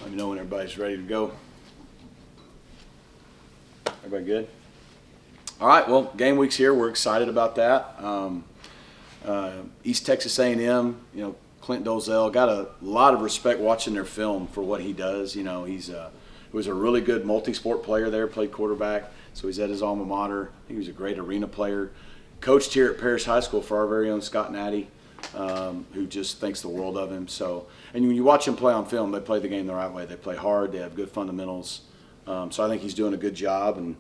Let me know when everybody's ready to go. Everybody good? All right, well, game week's here. We're excited about that. East Texas A&M, Clint Dolezal, got a lot of respect watching their film for what he does. He was a really good multi-sport player there, played quarterback, so he's at his alma mater. I think he was a great arena player. Coached here at Parrish High School for our very own Scott Natty, who just thinks the world of him. So, and when you watch him play on film, they play the game the right way. They play hard. They have good fundamentals. So I think he's doing a good job, and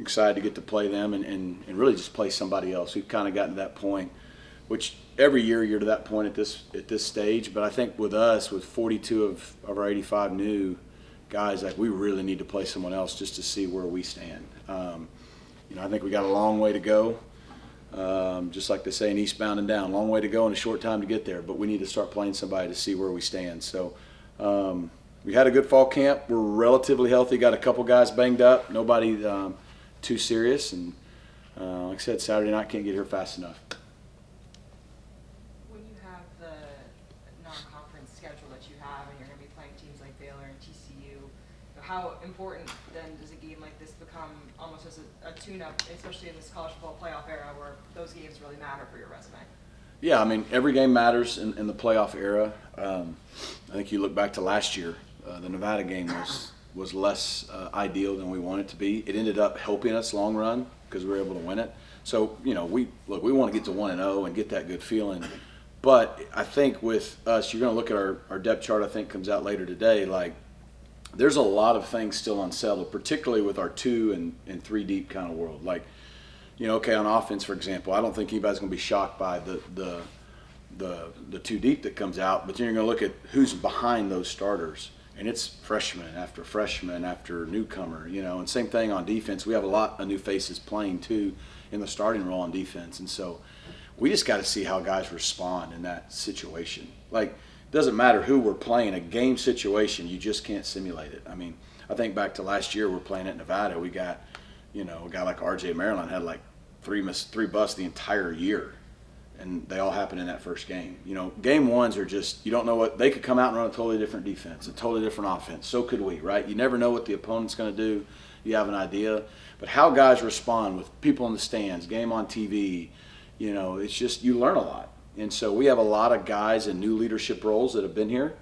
excited to get to play them and really just play somebody else. We've kind of gotten to that point, which every year you're to that point at this stage. But I think with us, with 42 of our 85 new guys, like we really need to play someone else just to see where we stand. I think we got a long way to go. Just like they say in Eastbound and Down, long way to go and a short time to get there. But we need to start playing somebody to see where we stand. So we had a good fall camp. We're relatively healthy. Got a couple guys banged up. Nobody too serious. And like I said, Saturday night can't get here fast enough. When you have the non-conference schedule that you have and you're going to be playing teams like Baylor and TCU, how important then does a game like this become almost as a tune-up, especially in this college football playoff era where those games really matter for your resume? Yeah, I mean, every game matters in the playoff era. I think you look back to last year, the Nevada game was less ideal than we wanted it to be. It ended up helping us long run because we were able to win it. So, we want to get to 1-0 and get that good feeling. But I think with us, you're going to look at our depth chart, I think comes out later today, like there's a lot of things still unsettled, particularly with our 2 and 3 deep kind of world. Like, on offense, for example, I don't think anybody's going to be shocked by the 2 deep that comes out, but then you're going to look at who's behind those starters, and it's freshman after newcomer, and same thing on defense. We have a lot of new faces playing too in the starting role on defense, and so we just got to see how guys respond in that situation. Like, it doesn't matter who we're playing, a game situation, you just can't simulate it. I mean, I think back to last year, we're playing at Nevada. We got, a guy like R.J. Maryland had like three busts the entire year, and they all happened in that first game. Game ones are just, you don't know what, they could come out and run a totally different defense, a totally different offense. So could we, right? You never know what the opponent's going to do. You have an idea. But how guys respond with people in the stands, game on TV, it's just, you learn a lot. And so we have a lot of guys in new leadership roles that have been here.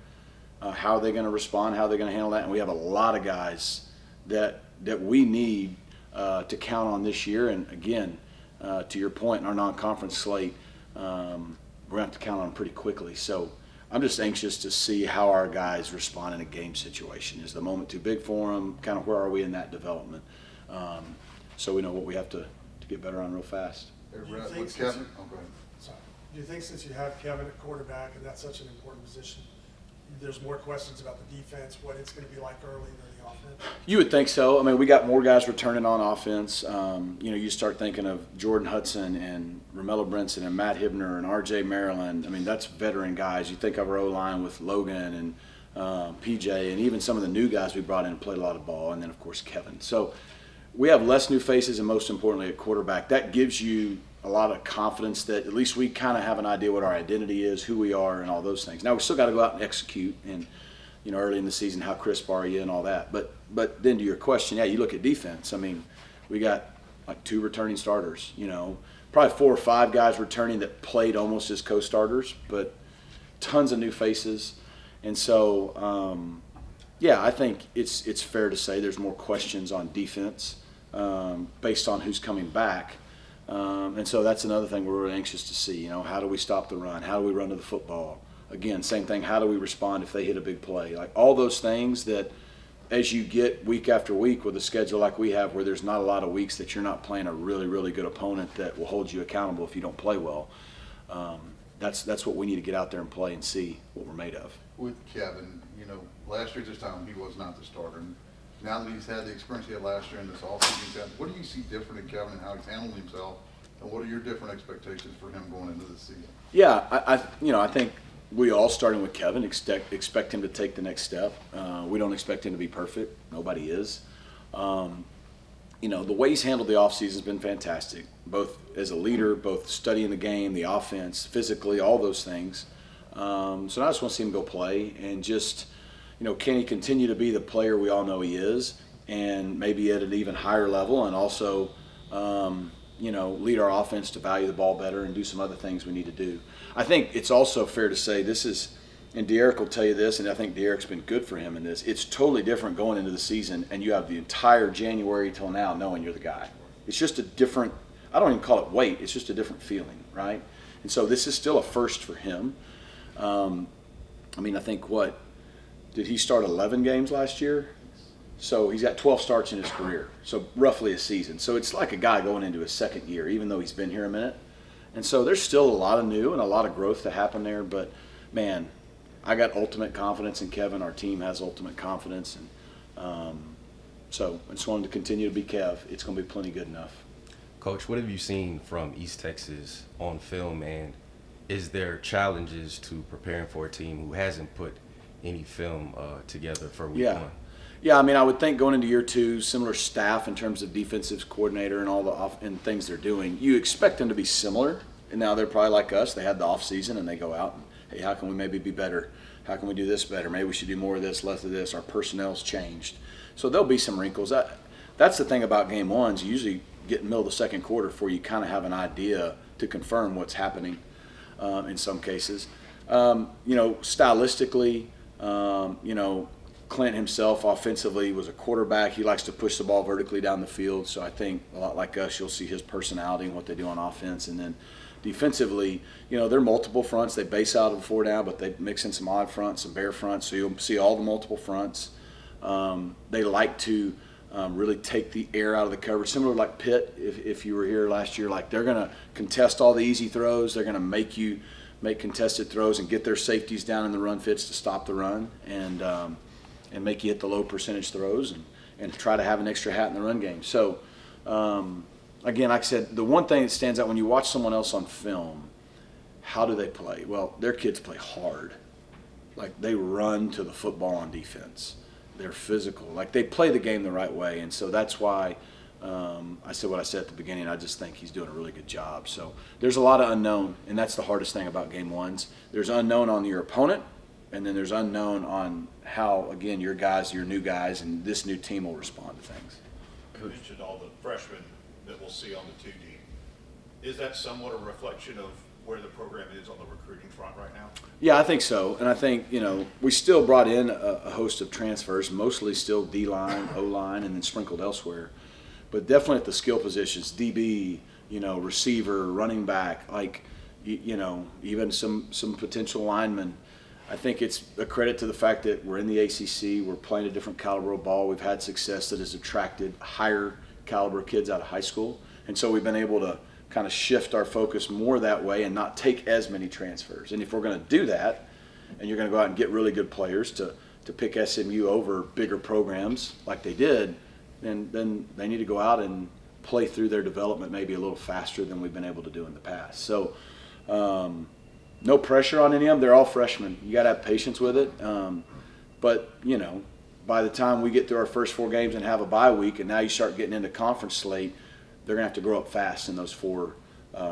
How are they going to respond? How are they going to handle that? And we have a lot of guys that we need to count on this year. And again, to your point, in our non-conference slate, we're going to have to count on them pretty quickly. So I'm just anxious to see how our guys respond in a game situation. Is the moment too big for them? Kind of where are we in that development? So we know what we have to get better on real fast. Do you think since you have Kevin at quarterback and that's such an important position, there's more questions about the defense, what it's going to be like early than the offense? You would think so. I mean, we got more guys returning on offense. You start thinking of Jordan Hudson and Romello Brinson and Matt Hibner and R.J. Maryland. I mean, that's veteran guys. You think of our O-line with Logan and P.J. and even some of the new guys we brought in and played a lot of ball, and then, of course, Kevin. So we have less new faces, and most importantly at quarterback. That gives you a lot of confidence that at least we kind of have an idea what our identity is, who we are, and all those things. Now we still got to go out and execute, and early in the season, how crisp are you and all that. But then to your question, yeah, you look at defense. I mean, we got like 2 returning starters. Probably 4 or 5 guys returning that played almost as co-starters, but tons of new faces, and so I think it's fair to say there's more questions on defense based on who's coming back. And so that's another thing we're really anxious to see. How do we stop the run? How do we run to the football? Again, same thing. How do we respond if they hit a big play? Like all those things that as you get week after week with a schedule like we have where there's not a lot of weeks that you're not playing a really, really good opponent that will hold you accountable if you don't play well. That's what we need to get out there and play and see what we're made of. With Kevin, last year at this time he was not the starter. Now that he's had the experience he had last year in this offseason, what do you see different in Kevin and how he's handling himself, and what are your different expectations for him going into this season? Yeah, I think we all, starting with Kevin, expect him to take the next step. We don't expect him to be perfect. Nobody is. The way he's handled the offseason has been fantastic, both as a leader, both studying the game, the offense, physically, all those things. So I just want to see him go play and just, can he continue to be the player we all know he is, and maybe at an even higher level, and also, lead our offense to value the ball better and do some other things we need to do. I think it's also fair to say this is, and De'Eric will tell you this, and I think De'Eric's been good for him in this, it's totally different going into the season, and you have the entire January till now knowing you're the guy. It's just a different, I don't even call it weight, it's just a different feeling, right? And so this is still a first for him. I think did he start 11 games last year? So he's got 12 starts in his career, so roughly a season. So it's like a guy going into his second year, even though he's been here a minute. And so there's still a lot of new and a lot of growth to happen there. But, man, I got ultimate confidence in Kevin. Our team has ultimate confidence. And so I just wanted to continue to be Kev. It's going to be plenty good enough. Coach, what have you seen from East Texas on film, and is there challenges to preparing for a team who hasn't put any film together for week one? Yeah, I would think going into year two, similar staff in terms of defensive coordinator and all the things they're doing. You expect them to be similar, and now they're probably like us. They had the off season and they go out and, hey, how can we maybe be better? How can we do this better? Maybe we should do more of this, less of this. Our personnel's changed, so there'll be some wrinkles. That's the thing about game ones. You usually get in the middle of the second quarter before you kind of have an idea to confirm what's happening. In some cases, stylistically, Clint himself offensively was a quarterback. He likes to push the ball vertically down the field. So I think a lot like us, you'll see his personality and what they do on offense. And then defensively, they're multiple fronts. They base out of a 4 down, but they mix in some odd fronts, some bare fronts. So you'll see all the multiple fronts. They like to really take the air out of the coverage, similar like Pitt. If you were here last year, like they're going to contest all the easy throws. They're going to make you make contested throws and get their safeties down in the run fits to stop the run, and make you hit the low percentage throws and try to have an extra hat in the run game. So, again, like I said, the one thing that stands out when you watch someone else on film, how do they play? Well, their kids play hard. Like they run to the football on defense. They're physical. Like they play the game the right way. And so that's why I said what I said at the beginning. I just think he's doing a really good job. So there's a lot of unknown, and that's the hardest thing about game ones. There's unknown on your opponent, and then there's unknown on how, again, your new guys, and this new team will respond to things. You mentioned all the freshmen that we'll see on the 2D. Is that somewhat a reflection of where the program is on the recruiting front right now? Yeah, I think so. And I think, we still brought in a host of transfers, mostly still D-line, O-line, and then sprinkled elsewhere. But definitely at the skill positions, DB, receiver, running back, even some potential linemen. I think it's a credit to the fact that we're in the ACC, we're playing a different caliber of ball, we've had success that has attracted higher caliber kids out of high school. And so we've been able to kind of shift our focus more that way and not take as many transfers. And if we're going to do that, and you're going to go out and get really good players to pick SMU over bigger programs like they did, then they need to go out and play through their development maybe a little faster than we've been able to do in the past. So no pressure on any of them. They're all freshmen. You got to have patience with it. But, by the time we get through our first 4 games and have a bye week, and now you start getting into conference slate, they're going to have to grow up fast in those 4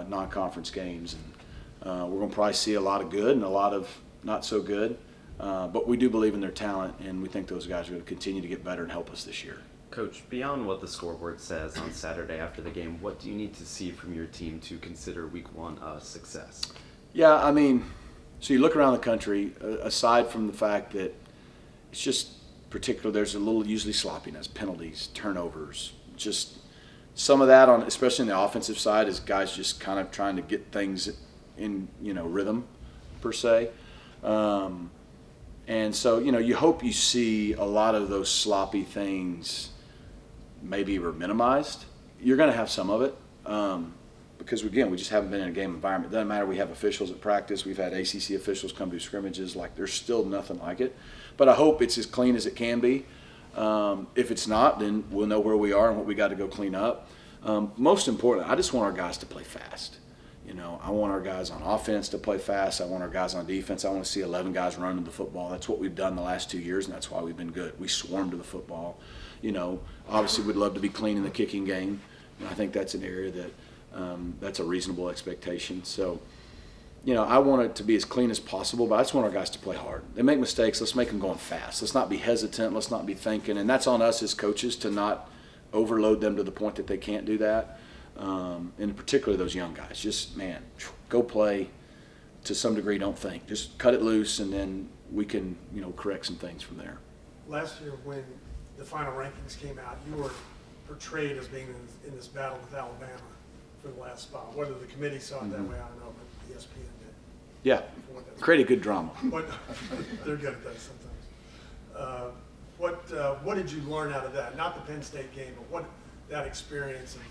non-conference games. And we're going to probably see a lot of good and a lot of not so good. But we do believe in their talent, and we think those guys are going to continue to get better and help us this year. Coach, beyond what the scoreboard says on Saturday after the game, what do you need to see from your team to consider week 1 a success? Yeah, so you look around the country, aside from the fact that it's just particular, there's a little usually sloppiness, penalties, turnovers, just some of that especially on the offensive side is guys just kind of trying to get things in, rhythm per se. And so, you hope you see a lot of those sloppy things maybe were minimized. You're going to have some of it because, again, we just haven't been in a game environment. It doesn't matter. We have officials at practice. We've had ACC officials come to scrimmages. Like, there's still nothing like it. But I hope it's as clean as it can be. If it's not, then we'll know where we are and what we got to go clean up. Most important, I just want our guys to play fast. I want our guys on offense to play fast. I want our guys on defense. I want to see 11 guys running the football. That's what we've done the last 2 years, and that's why we've been good. We swarm to the football. Obviously we'd love to be clean in the kicking game. I think that's an area that that's a reasonable expectation. So, I want it to be as clean as possible, but I just want our guys to play hard. They make mistakes. Let's make them going fast. Let's not be hesitant. Let's not be thinking. And that's on us as coaches to not overload them to the point that they can't do that. And particularly those young guys. Just, man, go play. To some degree, don't think. Just cut it loose, and then we can, correct some things from there. Last year, when the final rankings came out, you were portrayed as being in this battle with Alabama for the last spot. Whether the committee saw it that way, I don't know, but ESPN did. Yeah, create a good drama. But they're good at that sometimes. What did you learn out of that? Not the Penn State game, but what that experience of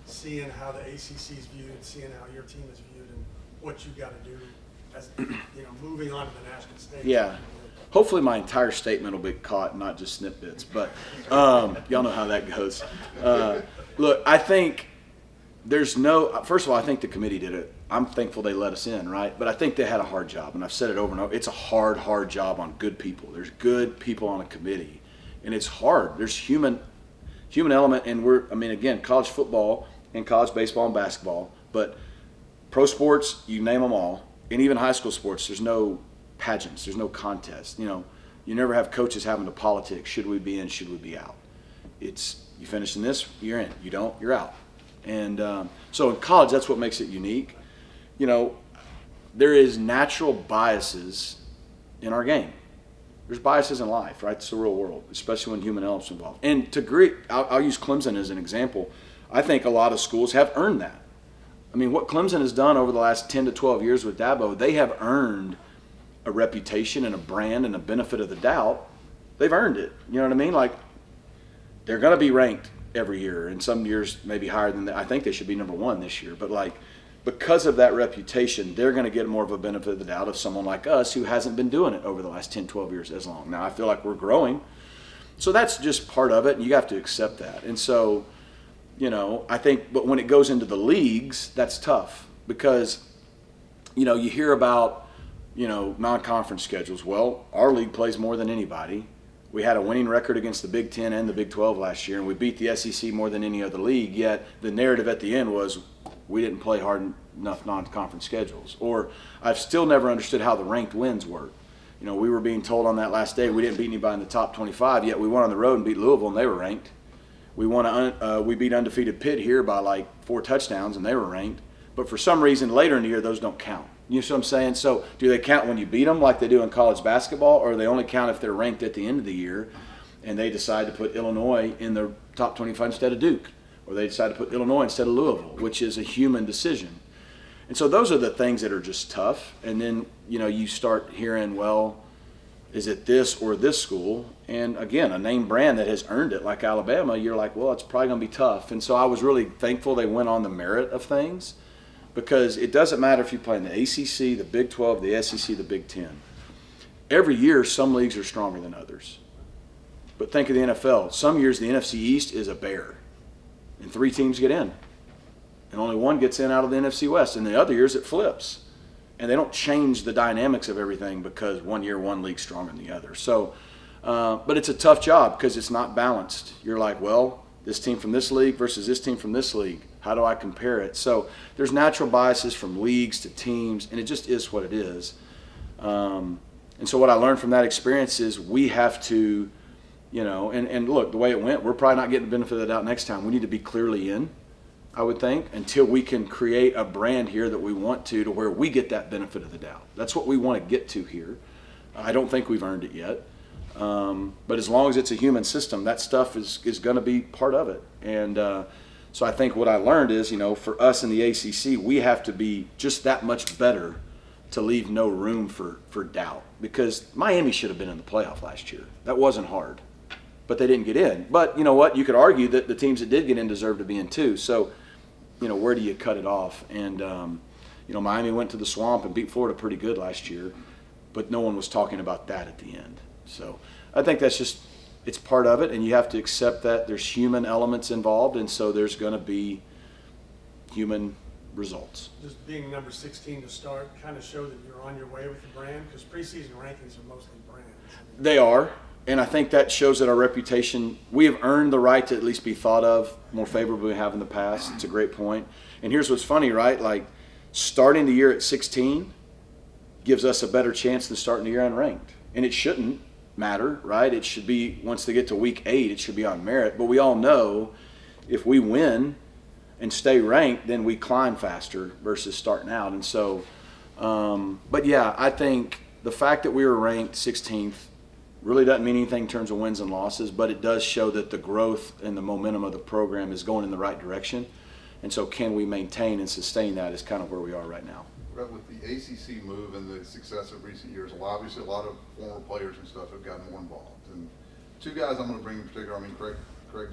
seeing how the ACC is viewed, seeing how your team is viewed, and what you got to do as moving on to the national stage. Yeah. Hopefully my entire statement will be caught, not just snippets. But y'all know how that goes. Look, I think first of all, I think the committee did it. I'm thankful they let us in, right? But I think they had a hard job, and I've said it over and over. It's a hard job on good people. There's good people on a committee, and it's hard. There's human element, and again, college football and college baseball and basketball, but pro sports, you name them all, and even high school sports, there's no pageants, there's no contest. You never have coaches having to politic, should we be in, should we be out. It's, you finish in this, you're in. You don't, you're out. And so in college, that's what makes it unique. There is natural biases in our game. There's biases in life, right? It's the real world, especially when human elements involved. And to agree, I'll use Clemson as an example. I think a lot of schools have earned that. What Clemson has done over the last 10 to 12 years with Dabo, they have earned a reputation and a brand and a benefit of the doubt. They've earned it. You know what I mean? Like, they're going to be ranked every year, and some years maybe higher than that. I think they should be number one this year. But, because of that reputation, they're going to get more of a benefit of the doubt of someone like us who hasn't been doing it over the last 10, 12 years as long. Now, I feel like we're growing. So that's just part of it, and you have to accept that. And so, I think, but when it goes into the leagues, that's tough because, you hear about, non-conference schedules. Well, our league plays more than anybody. We had a winning record against the Big Ten and the Big 12 last year, and we beat the SEC more than any other league, yet the narrative at the end was we didn't play hard enough non-conference schedules. Or I've still never understood how the ranked wins work. We were being told on that last day we didn't beat anybody in the top 25, yet we went on the road and beat Louisville, and they were ranked. We beat undefeated Pitt here by 4 touchdowns, and they were ranked. But for some reason, later in the year, those don't count. You know what I'm saying? So do they count when you beat them like they do in college basketball, or they only count if they're ranked at the end of the year and they decide to put Illinois in the top 25 instead of Duke, or they decide to put Illinois instead of Louisville, which is a human decision. And so those are the things that are just tough. And then, you start hearing, well, is it this or this school? And again, a name brand that has earned it like Alabama, you're like, well, it's probably going to be tough. And so I was really thankful they went on the merit of things, because it doesn't matter if you play in the ACC, the Big 12, the SEC, the Big 10. Every year, some leagues are stronger than others. But think of the NFL. Some years, the NFC East is a bear, and 3 teams get in, and only 1 gets in out of the NFC West. And the other years, it flips. And they don't change the dynamics of everything because one year one league's stronger than the other. So, but it's a tough job because it's not balanced. You're like, well, this team from this league versus this team from this league. How do I compare it? So there's natural biases from leagues to teams, and it just is what it is. And so what I learned from that experience is we have to, and look, the way it went, we're probably not getting the benefit of the doubt next time. We need to be clearly in, I would think, until we can create a brand here that we want to where we get that benefit of the doubt. That's what we want to get to here. I don't think we've earned it yet. But as long as it's a human system, that stuff is going to be part of it. And so I think what I learned is, for us in the ACC, we have to be just that much better to leave no room for doubt. Because Miami should have been in the playoff last year. That wasn't hard. But they didn't get in. But you know what? You could argue that the teams that did get in deserve to be in too. So, where do you cut it off? And, Miami went to the Swamp and beat Florida pretty good last year. But no one was talking about that at the end. So I think that's just, it's part of it, and you have to accept that there's human elements involved, and so there's going to be human results. Just being number 16 to start kind of show that you're on your way with the brand, because preseason rankings are mostly brands. They are, and I think that shows that our reputation, we have earned the right to at least be thought of more favorably than we have in the past. It's a great point. And here's what's funny, right? starting the year at 16 gives us a better chance than starting the year unranked. And it shouldn't matter, right? It should be, once they get to week 8, it should be on merit. But we all know if we win and stay ranked, then we climb faster versus starting out. And so, but yeah, I think the fact that we were ranked 16th really doesn't mean anything in terms of wins and losses, but it does show that the growth and the momentum of the program is going in the right direction. And so can we maintain and sustain that is kind of where we are right now. But with the ACC move and the success of recent years, obviously a lot of former players and stuff have gotten more involved. And two guys I'm going to bring in particular, I mean, Craig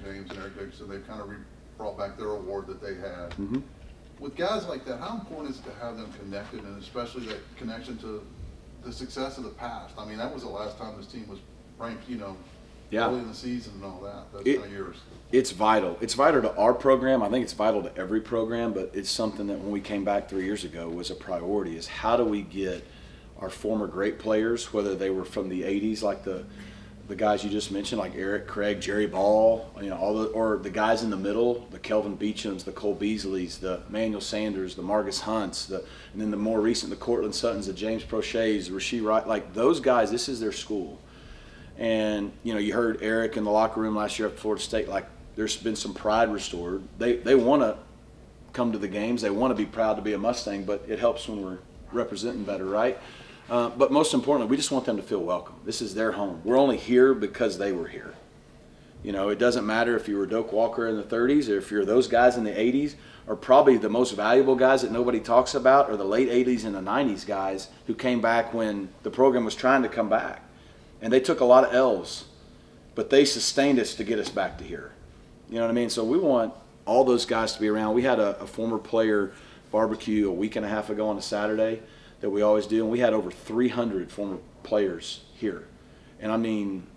James and Eric Dixon, they've kind of brought back their award that they had. Mm-hmm. With guys like that, how important is it to have them connected, and especially that connection to the success of the past? I mean, that was the last time this team was ranked, Yeah. early in the season and all that. That's kind of yours. It's vital. It's vital to our program. I think it's vital to every program, but it's something that when we came back 3 years ago was a priority, is how do we get our former great players, whether they were from the 80s, like the guys you just mentioned, like Eric, Craig, Jerry Ball, or the guys in the middle, the Kelvin Beechams, the Cole Beasleys, the Manuel Sanders, the Marcus Hunts, and then the more recent, the Cortland Suttons, the James Prochets, the Rasheed Wright, like those guys, this is their school. And, you heard Eric in the locker room last year at Florida State, like there's been some pride restored. They want to come to the games. They want to be proud to be a Mustang, but it helps when we're representing better, right? But most importantly, we just want them to feel welcome. This is their home. We're only here because they were here. It doesn't matter if you were Doak Walker in the 30s or if you're those guys in the 80s, or probably the most valuable guys that nobody talks about are the late 80s and the 90s guys who came back when the program was trying to come back. And they took a lot of L's, but they sustained us to get us back to here. You know what I mean? So we want all those guys to be around. We had a former player barbecue a week and a half ago on a Saturday that we always do, and we had over 300 former players here. And I mean,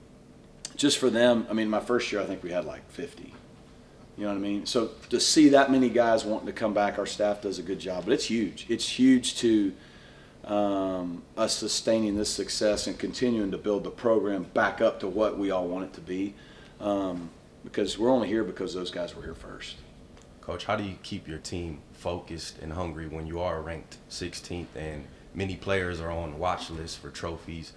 just for them, my first year I think we had like 50. You know what I mean? So to see that many guys wanting to come back, our staff does a good job. But it's huge. It's huge to us sustaining this success and continuing to build the program back up to what we all want it to be, because we're only here because those guys were here first. Coach, how do you keep your team focused and hungry when you are ranked 16th and many players are on the watch list for trophies,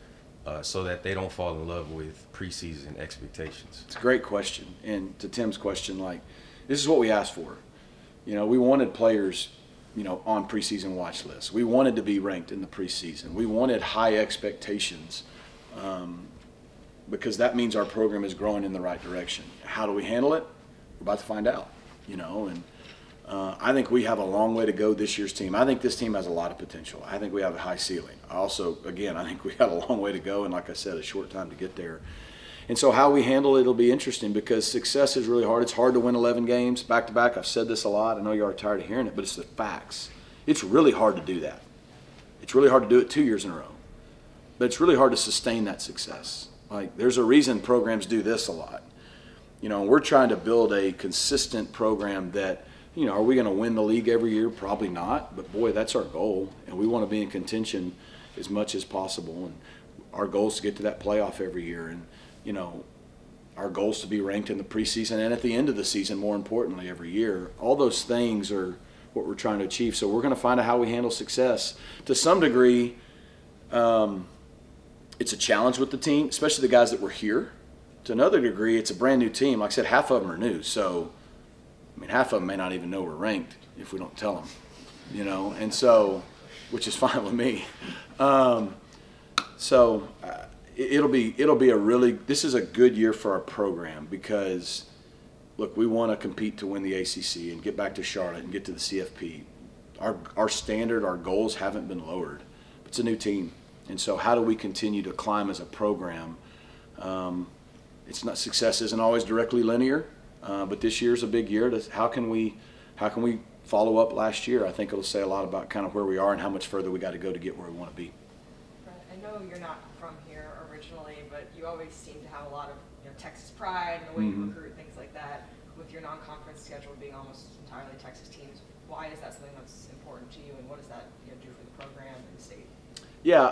so that they don't fall in love with preseason expectations? It's a great question. And to Tim's question, this is what we asked for. We wanted players, on preseason watch lists. We wanted to be ranked in the preseason. We wanted high expectations, because that means our program is growing in the right direction. How do we handle it? We're about to find out, and I think we have a long way to go this year's team. I think this team has a lot of potential. I think we have a high ceiling. I think we have a long way to go, and like I said, a short time to get there. And so how we handle it will be interesting, because success is really hard. It's hard to win 11 games back-to-back. I've said this a lot. I know you are tired of hearing it, but it's the facts. It's really hard to do that. It's really hard to do it 2 years in a row. But it's really hard to sustain that success. There's a reason programs do this a lot. We're trying to build a consistent program that, are we going to win the league every year? Probably not. But, boy, that's our goal. And we want to be in contention as much as possible. And our goal is to get to that playoff every year. And, our goal is to be ranked in the preseason and at the end of the season, more importantly, every year. All those things are what we're trying to achieve. So we're going to find out how we handle success. To some degree, it's a challenge with the team, especially the guys that were here. To another degree, it's a brand new team. Like I said, half of them are new. So, half of them may not even know we're ranked if we don't tell them, and so, which is fine with me. This is a good year for our program, because, look, we want to compete to win the ACC and get back to Charlotte and get to the CFP. Our standard, our goals haven't been lowered. It's a new team. And so how do we continue to climb as a program? Success isn't always directly linear, but this year's a big year. How can we follow up last year? I think it'll say a lot about kind of where we are and how much further we got to go to get where we want to be. I know you're not from here originally, but you always seem to have a lot of Texas pride and the way you recruit, things like that. With your non-conference schedule being almost entirely Texas teams, why is that something that's important to you, and what does that do for the program and the state? Yeah,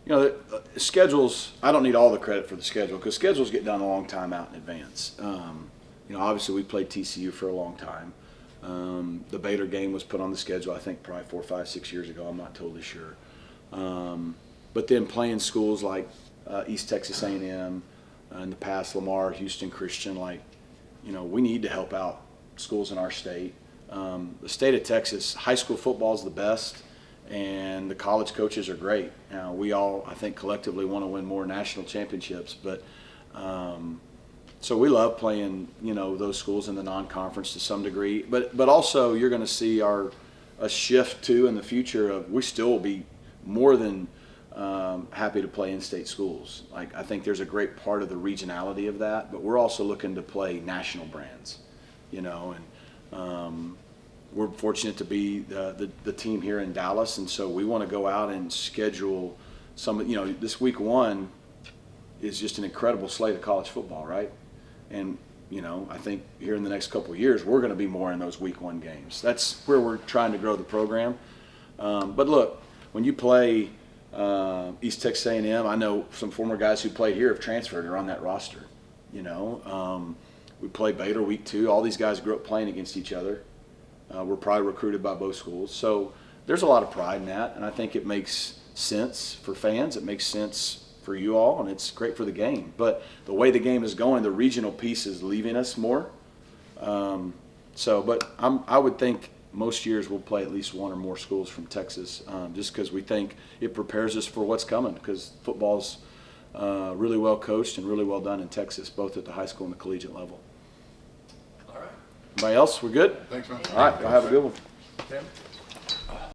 the schedules, I don't need all the credit for the schedule, because schedules get done a long time out in advance. Obviously we played TCU for a long time. The Baylor game was put on the schedule, I think, probably 4, 5, 6 years ago. I'm not totally sure. But then playing schools like East Texas A&M, in the past Lamar, Houston Christian, like, you know, we need to help out schools in our state. The state of Texas, high school football is the best, and the college coaches are great. We all, I think, collectively want to win more national championships, but so we love playing, you know, those schools in the non-conference to some degree. But also you're going to see a shift too in the future of we still will be more than happy to play in-state schools. Like, I think there's a great part of the regionality of that, but we're also looking to play national brands, you know, and we're fortunate to be the team here in Dallas, and so we want to go out and schedule some, you know, this week 1 is just an incredible slate of college football, right? And, you know, I think here in the next couple of years, we're going to be more in those week 1 games. That's where we're trying to grow the program. But look, when you play East Texas A&M, I know some former guys who played here have transferred and are on that roster. You know, we play Baylor week 2. All these guys grew up playing against each other. We're probably recruited by both schools. So there's a lot of pride in that, and I think it makes sense for fans. It makes sense for you all, and it's great for the game. But the way the game is going, the regional piece is leaving us more. But I would think most years we'll play at least 1 or more schools from Texas, just because we think it prepares us for what's coming, because football's really well coached and really well done in Texas, both at the high school and the collegiate level. All right. Everybody else, we're good? Thanks, man. All right, y'all have a good one. Tim?